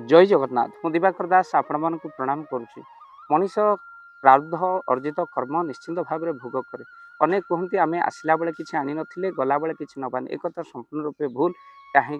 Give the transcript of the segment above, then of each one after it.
जय जगन्नाथ मु दिवाकर दास आपण मानक प्रणाम करुच्ची। मनीष प्रारब्ध अर्जित कर्म निश्चिंत भाव में भोग करे। अनेक कहते आम आसला बेले किसी आनी नथिले गला बेले किसी नबानी एक संपूर्ण रूपे भूल। कहीं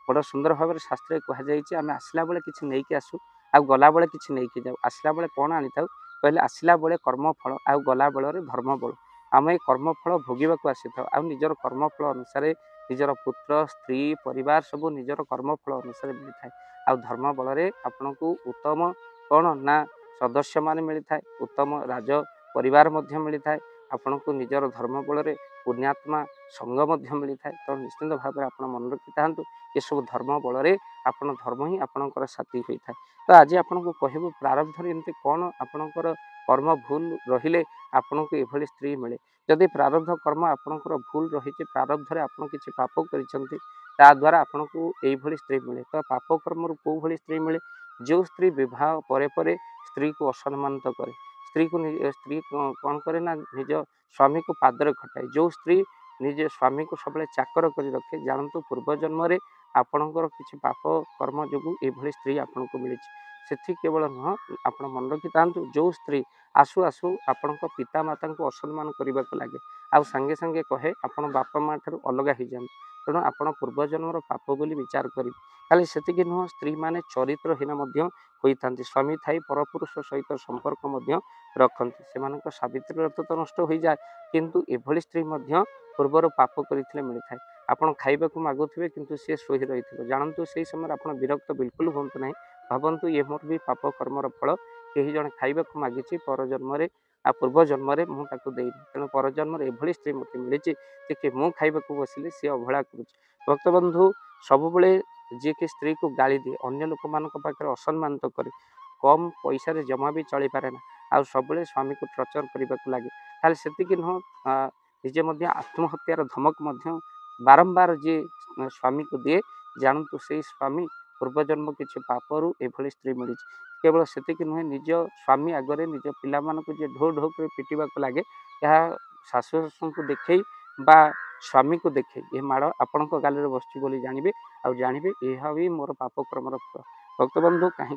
बड़ सुंदर भाव में शास्त्र कहुई आम आसला बेले किसी नहीं आसू आ गला बेले किसी नहीं जाऊ। आसला बेले कौन आनी था कहले आसला बेले कर्मफल आ गला बेल धर्मफल। आम ये कर्मफल भोगवाक आसी था आ निजर कर्मफल अनुसार निजर पुत्र स्त्री परिवार सब निजर कर्मफल अनुसार मिलता है। आ धर्म बल आपण को उत्तम कौन ना सदस्य मान मिलता है, उत्तम राज परिवार मिलता है। आपण को निजर धर्म बल पुण्यात्मा संग मिलता है। तो निश्चिंत भाव में आप मन रखी था ये सब धर्म बल आपण धर्म ही आपणकर साथी होता है। तो आज आपन को कहबू प्रारब्ध एमती कौन आपणकर कर्म भूल रहिले आपन को एभली स्त्री मिले। जदि प्रारब्ध कर्म आपणकर भूल रही प्रारब्ध आप किसी पाप कर द्वारा आपन को यही स्त्री मिले। तो पाप कर्म कौ भली स्त्री मिले जो स्त्री विवाह परे परे स्त्री को असम्मानित करे, स्त्री कौन करे ना निज स्वामी को पादरे खटाए। जो स्त्री निज स्वामी को सब चाकर कर रखे जानतु पूर्व जन्म रे आपणकर किसी पाप कर्म जो ये स्त्री आपन को मिली। से केवल नुह आप मन रखी था जो स्त्री आसु आसु आपण पिता माता को असम्मान करने को लगे आ संगे संगे कहे आपण बापा माँ ठार अलग हो जाए तेणु आप पूर्वजन्मर पाप बोली विचार करें। खाली से नुह स्त्री माने चरित्रहीन होता स्वामी थाई परपुरुष सहित संपर्क रखती से सावित्री व्रत तो नष्ट हो जाए किंतु एभली स्त्री पूर्वर पाप करते मिलता है। आपड़ खाइबा मागुवे किंतु सी शोई रही जानतु से समय आप विरक्त बिल्कुल हूँ ना भावतु ये मोर भी पाप कर्मर फल कहीं जड़े खाइबा मागिची पर जन्म आ पूर्व जन्म मुझे देनी तेणु पर जन्म एभली स्त्री मत मिली कि मु खाइबा बसिले सी अवहेला भक्त बंधु सब जी कि स्त्री को गाली दिए अन्य लोक मान पाखे असम्मानित करे कम पैसा जमा भी चली पारे ना आ सब स्वामी को टर्चर करने को लगे। खाली से नुह निजे आत्महत्यार धमक बारंबार जी स्वामी को दिए जानतु से स्वामी पूर्वजन्म किसी पापरू एभली स्त्री मिली। केवल से नुहे निज स्वामी आगे निज पिला मानक जी ढो ढो कर पिटा लगे यह शाशु शशु को देखे बा स्वामी को देखे ये माड़ आपण गाल बसची बोली जानवे आ जानवे यह भी मोर पाप कर्मर फल। भक्त बंधु कहीं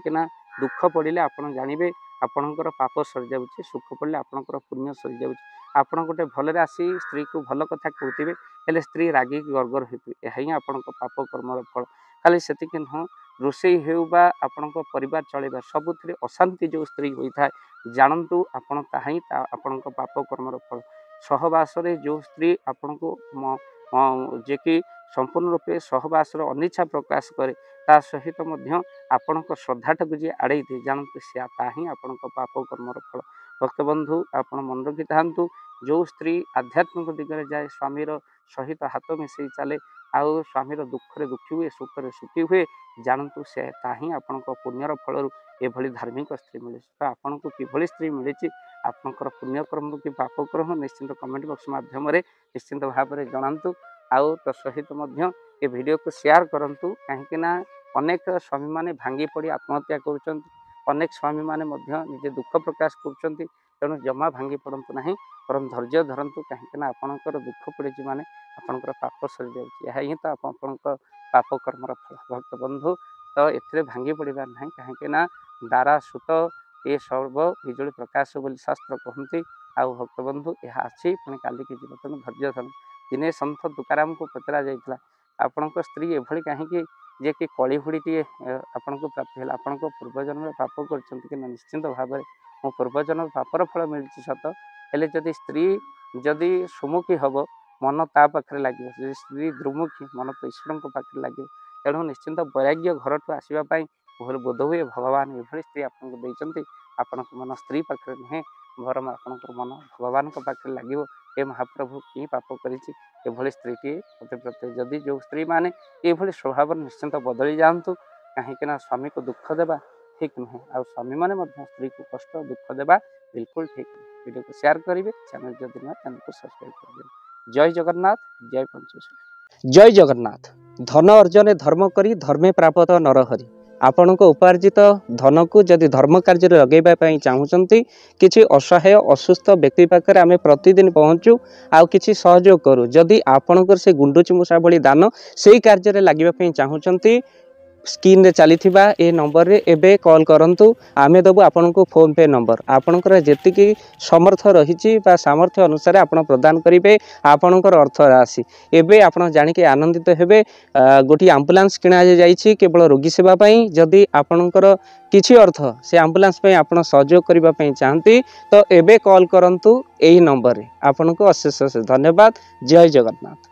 दुख पड़े आप जानवे आपणकर पाप सरी जाऊँगी सुख पड़े आपणकर पुण्य सरी जाऊँगी। आपड़ गोटे भल आसी स्त्री को भल कथा कहते हेले स्त्री रागी गर्गर होती यह आपण पाप कर्मर फल। खाली से नुह रोषे हो आपण परिवार चलेगा सबुथ अशांति जो स्त्री होता है जानतु आपण ताही आपण पाप कर्मर फल। सहवास जो स्त्री आपण को जे कि संपूर्ण रूपे सहवास अनिच्छा प्रकाश करे ता सहित आपण श्रद्धाटा को जी आड़े दिए जानतु सी ही आपण पाप कर्मर फल। भक्त बंधु आप मन रखी था जो स्त्री आध्यात्मिक दिगरे जाए स्वामीर सहित हाथ मिसई चले आउ स्वामीर दुखे दुखी हुए सुखे सुखी हुए जानतु से ही आपण पुण्यर फल एभली धार्मिक स्त्री मिले। तो आपन को किभली स्त्री मिली आपंकर पुण्यकर्म कि पापकर्म निश्चिंत कमेंट बॉक्स माध्यम निश्चिंत भाव में जनातु आउ तो सहित ये वीडियो को शेयर करंतु कहीं अनेक स्वामी माने भांगी पड़ी आत्महत्या कर अनेक स्वामी माने निजे दुख प्रकाश कर तेणु जमा भांगी पड़तु ना परम धैर्य धरतु कहीं आपणकर दुख पड़े माने आपणकर पाप सरी जाए ही तो आपण पाप कर्मर फल। भक्त बंधु तो ये भांगी पड़ा ना कहीं दारा सुत ये सर्व बिजुली प्रकाश बोली शास्त्र कहते आउ भक्त बंधु यह आसी पुणी काली की जीव तेणु धैर्य धरन। दिने सन्थ तुकाराम को पचरा जाइए आपण स्त्री एभली कहीं जे कि कली हुड़ी आपण को प्राप्त है आपण पूर्वजन्म पाप कर निश्चिंत भाव में मो पूर्वजन्म पापर फल मिली सत हेले जदि स्त्री जदि सुमुखी हम मन ता पाखे लगे स्त्री द्रुमुखी मन तो ईश्वर पाखे लगे तेणु निश्चिंत वैराग्य घर ठू आसवाई बोध हुए भगवान ये स्त्री आपको देते आपण मन स्त्री पाखे नुहे घर में आपण मन भगवान पाखे लगे ये महाप्रभु कि पाप कर स्त्रीटी मत प्रत्यय जदि जो स्त्री मैंने ये स्वभाव निश्चिंत बदली जातु कहीं स्वामी को दुख देवा ठीक नुहे आ स्वामी मैंने स्त्री को कष्ट दुख देवा बिल्कुल ठीक नुहे। वीडियो को शेयर करेंगे चैनल जदि ना चैनल को सब्सक्राइब करेंगे। जय जगन्नाथ जय पंचेश्वर। जय जगन्नाथ। धन अर्जन धर्म करी धर्मे प्राप्त नरहरि आपण उपार्जित धन को जदि धर्म कार्य लगेवाई चाहूँगी किसी असहाय असुस्थ व्यक्ति पाखे आम प्रतिदिन पहुँचू आउ किसी सहयोग करूँ जदि आपणकर से गुंडुची मूषा भली दान से कार्य लगे चाहूँगी स्क्रीन रे चली ए नंबर रे एबे कॉल करंतु आमे दबु आपनको फोन पे नंबर आपनकर जेतिकी समर्थ रही सामर्थ्य अनुसार आपण प्रदान करेंगे आपणकर अर्थ राशि एबे आपण जानिके आनंदित हेबे। गोटी एम्बुलेंस किणा जाइछि केवल रोगी सेवा पई जदि आपणकर किछि अर्थ से एम्बुलेंस पई आपण सहयोग करिबा पई चाहंती तो एबे कॉल करंतु एही नंबर रे आपनको अशेष अशेष धन्यवाद। जय जगन्नाथ।